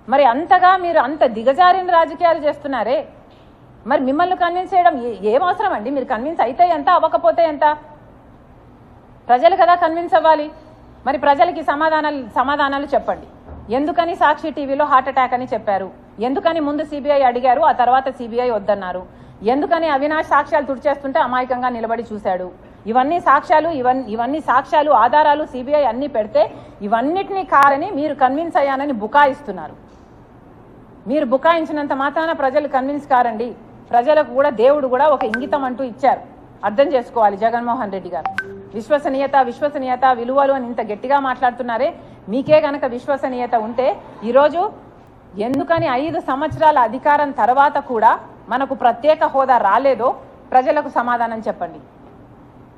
మరి అంతగా మీరు అంత దిగజారిన రాజకీయాలు చేస్తున్నారే, మరి మిమ్మల్ని కన్విన్స్ చేయడం ఏం అవసరం అండి? మీరు కన్విన్స్ అయితే ఎంత, అవ్వకపోతే ఎంత? ప్రజలు కదా కన్విన్స్ అవ్వాలి. మరి ప్రజలకి సమాధానాలు చెప్పండి. ఎందుకని సాక్షి టీవీలో హార్ట్ అటాక్ అని చెప్పారు? ఎందుకని ముందు సిబిఐ అడిగారు, ఆ తర్వాత సిబిఐ వద్దన్నారు? ఎందుకని అవినాష్ సాక్ష్యాలు తుడిచేస్తుంటే అమాయకంగా నిలబడి చూశాడు? ఇవన్నీ సాక్ష్యాలు ఆధారాలు సిబిఐ అన్ని పెడితే ఇవన్నిటినీ కారని మీరు కన్విన్స్ అయ్యానని బుకాయిస్తున్నారు. మీరు బుకాయించినంత మాత్రాన ప్రజలు కన్విన్స్ కారండి. ప్రజలకు కూడా దేవుడు కూడా ఒక ఇంగితం అంటూ ఇచ్చారు, అర్థం చేసుకోవాలి. జగన్మోహన్ రెడ్డి గారు విశ్వసనీయత విలువలు అని ఇంత గట్టిగా మాట్లాడుతున్నారే, మీకే గనక విశ్వసనీయత ఉంటే ఈరోజు ఎందుకని 5 సంవత్సరాల అధికారం తర్వాత కూడా మనకు ప్రత్యేక హోదా రాలేదో ప్రజలకు సమాధానం చెప్పండి.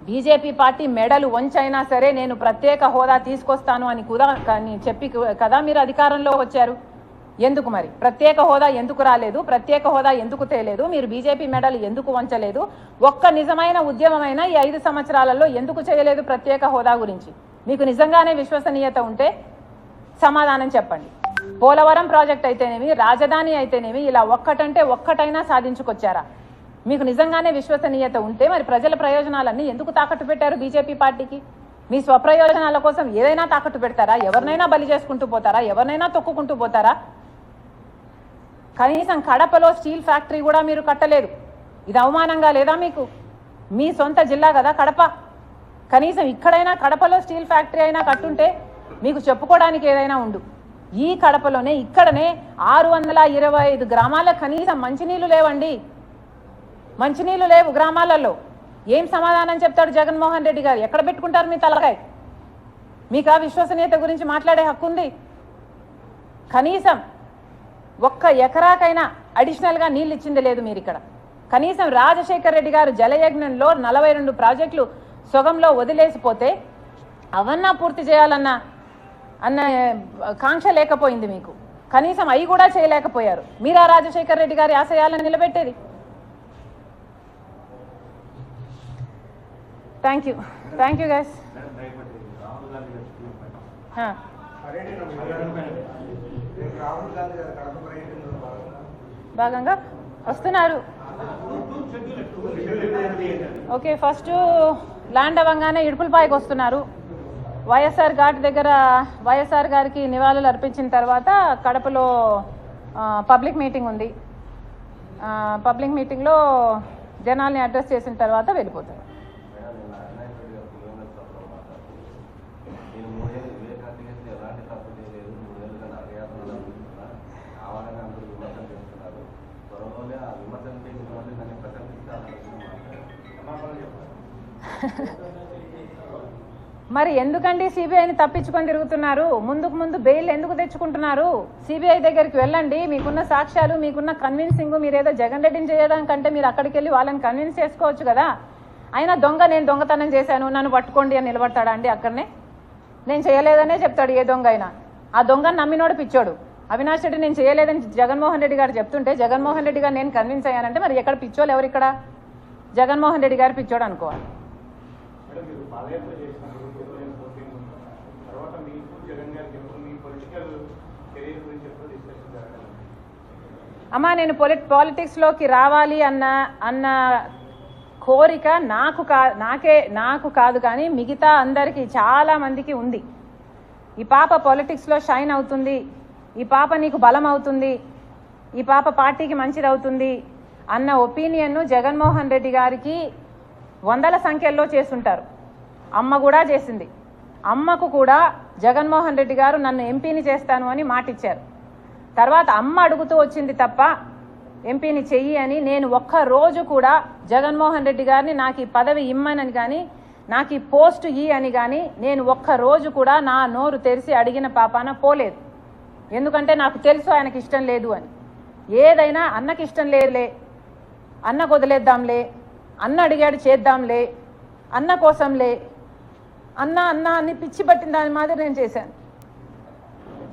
బీజేపీ పార్టీ మెడలు వంచైనా సరే నేను ప్రత్యేక హోదా తీసుకొస్తాను అని కూడా చెప్పి కదా మీరు అధికారంలో వచ్చారు. ఎందుకు మరి ప్రత్యేక హోదా ఎందుకు రాలేదు? ప్రత్యేక హోదా ఎందుకు తేలేదు? మీరు బీజేపీ మెడలు ఎందుకు వంచలేదు? ఒక్క నిజమైన ఉద్యమమైన ఈ 5 సంవత్సరాలలో ఎందుకు చేయలేదు ప్రత్యేక హోదా గురించి? మీకు నిజంగానే విశ్వసనీయత ఉంటే సమాధానం చెప్పండి. పోలవరం ప్రాజెక్ట్ అయితేనేమి, రాజధాని అయితేనేమి, ఇలా ఒక్కటంటే ఒక్కటైనా సాధించుకొచ్చారా? మీకు నిజంగానే విశ్వసనీయత ఉంటే మరి ప్రజల ప్రయోజనాలన్నీ ఎందుకు తాకట్టు పెట్టారు బీజేపీ పార్టీకి? మీ స్వప్రయోజనాల కోసం ఏదైనా తాకట్టు పెడతారా? ఎవరినైనా బలి చేసుకుంటూ పోతారా? ఎవరినైనా తొక్కుకుంటూ పోతారా? కనీసం కడపలో స్టీల్ ఫ్యాక్టరీ కూడా మీరు కట్టలేదు. ఇది అవమానంగా లేదా మీకు? మీ సొంత జిల్లా కదా కడప. కనీసం ఇక్కడైనా కడపలో స్టీల్ ఫ్యాక్టరీ అయినా కట్టుంటే మీకు చెప్పుకోవడానికి ఏదైనా ఉండు. ఈ కడపలోనే ఇక్కడనే 625 గ్రామాలకు కనీసం మంచినీళ్ళు లేవండి. మంచినీళ్ళు లేవు గ్రామాలలో. ఏం సమాధానం చెప్తాడు జగన్మోహన్ రెడ్డి గారు? ఎక్కడ పెట్టుకుంటారు మీ తలకాయ? మీకు ఆ విశ్వసనీయత గురించి మాట్లాడే హక్కు ఉంది? కనీసం ఒక్క ఎకరాకైనా అడిషనల్గా నీళ్ళు ఇచ్చింది లేదు మీరు ఇక్కడ. కనీసం రాజశేఖర్ రెడ్డి గారు జలయజ్ఞంలో 42 ప్రాజెక్టులు సొగంలో వదిలేసిపోతే అవన్నా పూర్తి చేయాలన్న కాంక్ష లేకపోయింది మీకు. కనీసం అవి కూడా చేయలేకపోయారు. మీరా రాజశేఖర్ రెడ్డి గారి ఆశయాలను నిలబెట్టేది? Thank you guys. భాగంగా వస్తున్నారు. ఓకే, ఫస్ట్ ల్యాండ్ అవ్వగానే ఇడుపులపాయకు వస్తున్నారు. వైఎస్ఆర్ ఘాట్ దగ్గర వైఎస్ఆర్ గారికి నివాళులు అర్పించిన తర్వాత కడపలో పబ్లిక్ మీటింగ్ ఉంది. పబ్లిక్ మీటింగ్లో జనాల్ని అడ్రస్ చేసిన తర్వాత వెళ్ళిపోతారు. మరి ఎందుకండి సిబిఐని తప్పించుకొని తిరుగుతున్నారు? ముందు బెయిల్ ఎందుకు తెచ్చుకుంటున్నారు? సిబిఐ దగ్గరికి వెళ్ళండి. మీకున్న సాక్ష్యాలు, మీకున్న కన్విన్సింగ్, మీరేదో జగన్ రెడ్డిని చేయడం కంటే మీరు అక్కడికి వెళ్ళి వాళ్ళని కన్విన్స్ చేసుకోవచ్చు కదా. అయినా నేను దొంగతనం చేశాను నన్ను పట్టుకోండి అని నిలబడతాడా అండి? అక్కడనే నేను చేయలేదనే చెప్తాడు ఏ దొంగ అయినా. ఆ దొంగను నమ్మినోడు పిచ్చోడు. అవినాష్ రెడ్డి నేను చేయలేదని జగన్మోహన్ రెడ్డి గారు చెప్తుంటే జగన్మోహన్ రెడ్డి గారు నేను కన్విన్స్ అయ్యానంటే మరి ఎక్కడ పిచ్చోళ్ళు ఎవరు? ఇక్కడ జగన్మోహన్ రెడ్డి గారు పిచ్చోడు అనుకోవాలి. అమ్మా, నేను పాలిటిక్స్లోకి రావాలి అన్న కోరిక నాకు కాదు కానీ మిగతా అందరికీ చాలా మందికి ఉంది. ఈ పాప పాలిటిక్స్లో షైన్ అవుతుంది, ఈ పాప నీకు బలం అవుతుంది, ఈ పాప పార్టీకి మంచిది అవుతుంది అన్న ఒపీనియన్ను జగన్మోహన్ రెడ్డి గారికి వందల సంఖ్యల్లో చేసుంటారు. అమ్మ కూడా చేసింది. అమ్మకు కూడా జగన్మోహన్ రెడ్డి గారు నన్ను ఎంపీని చేస్తాను అని మాటిచ్చారు. తర్వాత అమ్మ అడుగుతూ వచ్చింది తప్ప ఎంపీని చెయ్యి అని నేను ఒక్క రోజు కూడా జగన్మోహన్ రెడ్డి గారిని నాకు ఈ పదవి ఇమ్మనని కానీ నాకు ఈ పోస్టు అని కానీ నేను ఒక్క రోజు కూడా నా నోరు తెరిచి అడిగిన పాపాన పోలేదు. ఎందుకంటే నాకు తెలుసు ఆయనకి ఇష్టం లేదు అని. ఏదైనా అన్నకి ఇష్టం లేదులే, అన్నకు వదిలేద్దాంలే, అన్న అడిగాడు చేద్దాంలే, అన్న కోసంలే, అన్న అని పిచ్చి పట్టిన దాని మాదిరి నేను చేశాను.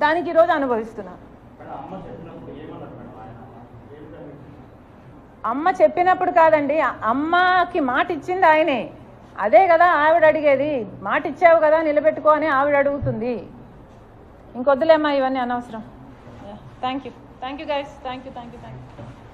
దానికి ఈరోజు అనుభవిస్తున్నాను. అమ్మ చెప్పినప్పుడు కాదండి, అమ్మకి మాట ఇచ్చింది ఆయనే. అదే కదా ఆవిడ అడిగేది. మాట ఇచ్చావు కదా నిలబెట్టుకో అని ఆవిడ అడుగుతుంది. ఇంకొద్దులేమ్మా ఇవన్నీ అనవసరం. Thank you guys, thank you.